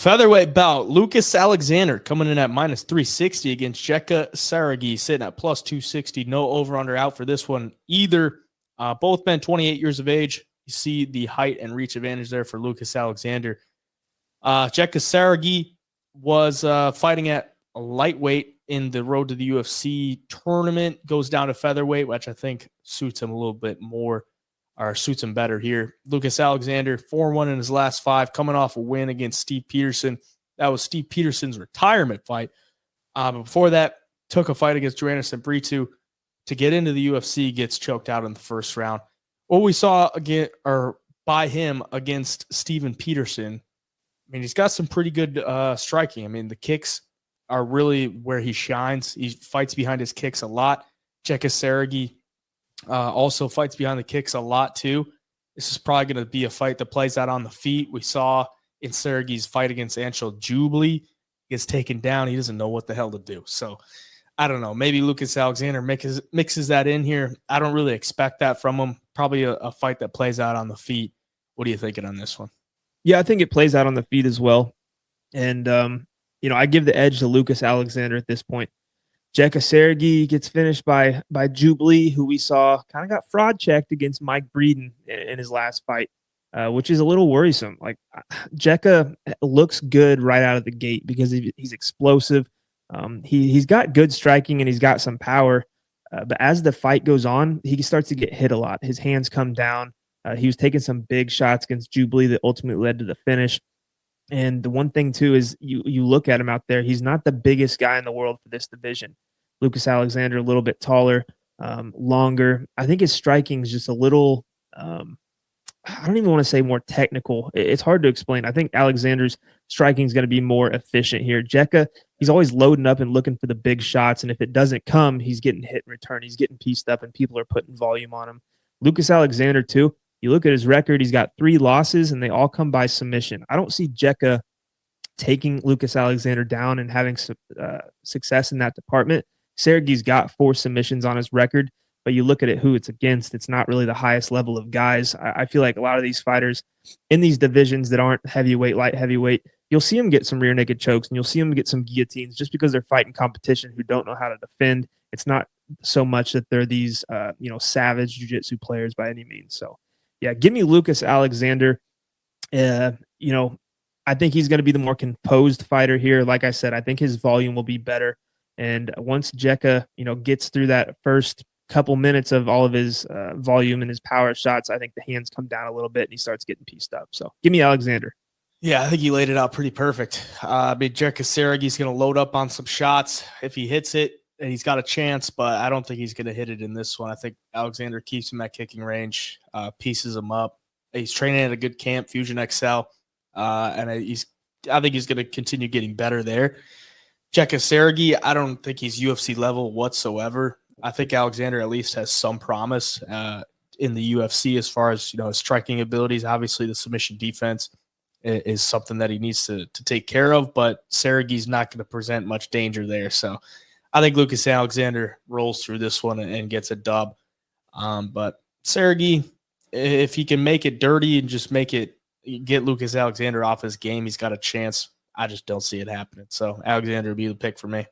Featherweight bout, Lucas Alexander coming in at minus 360 against Jeka Saragih, sitting at plus 260. No over-under out for this one either. Both men 28 years of age. You see the height and reach advantage there for Lucas Alexander. Jeka Saragih was fighting at a lightweight in the Road to the UFC tournament. Goes down to featherweight, which I think suits him a little bit more, or suits him better here. Lucas Alexander, 4-1 in his last 5, coming off a win against Steve Peterson. That was Steve Peterson's retirement fight. Before that, took a fight against Joanna Brito to get into the UFC, gets choked out in the first round. What we saw again, or by him against Steven Peterson, I mean, he's got some pretty good striking. I mean, the kicks are really where he shines. He fights behind his kicks a lot. Jeka Saragih also fights behind the kicks a lot too. This is probably going to be a fight that plays out on the feet. We saw in Saragih's fight against Anshul Jubilee, he gets taken down. He doesn't know what the hell to do. So I don't know. Maybe Lucas Alexander mixes that in here. I don't really expect that from him. Probably a fight that plays out on the feet. What are you thinking on this one? Yeah, I think it plays out on the feet as well. And, I give the edge to Lucas Alexander at this point. Jeka Saragih gets finished by Jubilee, who we saw kind of got fraud checked against Mike Breeden in his last fight, which is a little worrisome. Like, Jeka looks good right out of the gate because he's explosive. He's got good striking and he's got some power. But as the fight goes on, he starts to get hit a lot. His hands come down. He was taking some big shots against Jubilee that ultimately led to the finish. And the one thing, too, is you look at him out there, he's not the biggest guy in the world for this division. Lucas Alexander, a little bit taller, longer. I think his striking is just a little, I don't even want to say more technical. It's hard to explain. I think Alexander's striking is going to be more efficient here. Jeka, he's always loading up and looking for the big shots. And if it doesn't come, he's getting hit in return. He's getting pieced up and people are putting volume on him. Lucas Alexander, too. You look at his record, he's got 3 losses, and they all come by submission. I don't see Jeka taking Lucas Alexander down and having success in that department. Saragih's got 4 submissions on his record, but you look at it, who it's against, it's not really the highest level of guys. I feel like a lot of these fighters in these divisions that aren't heavyweight, light heavyweight, you'll see them get some rear naked chokes, and you'll see them get some guillotines just because they're fighting competition who don't know how to defend. It's not so much that they're these, savage jiu-jitsu players by any means. So, yeah, give me Lucas Alexander. I think he's going to be the more composed fighter here. Like I said, I think his volume will be better. And once Jeka, gets through that first couple minutes of all of his volume and his power shots, I think the hands come down a little bit and he starts getting pieced up. So give me Alexander. Yeah, I think he laid it out pretty perfect. Jeka Saragih's going to load up on some shots. If he hits it, he's got a chance, but I don't think he's going to hit it in this one. I think Alexander keeps him at kicking range, pieces him up. He's training at a good camp, Fusion XL, and I think he's going to continue getting better there. Jeka Saragih, I don't think he's UFC level whatsoever. I think Alexander at least has some promise in the UFC as far as his striking abilities. Obviously, the submission defense is something that he needs to take care of, but Saragih's not going to present much danger there. So I think Lucas Alexander rolls through this one and gets a dub. But Saragih, if he can make it dirty and just get Lucas Alexander off his game, he's got a chance. I just don't see it happening. So Alexander would be the pick for me.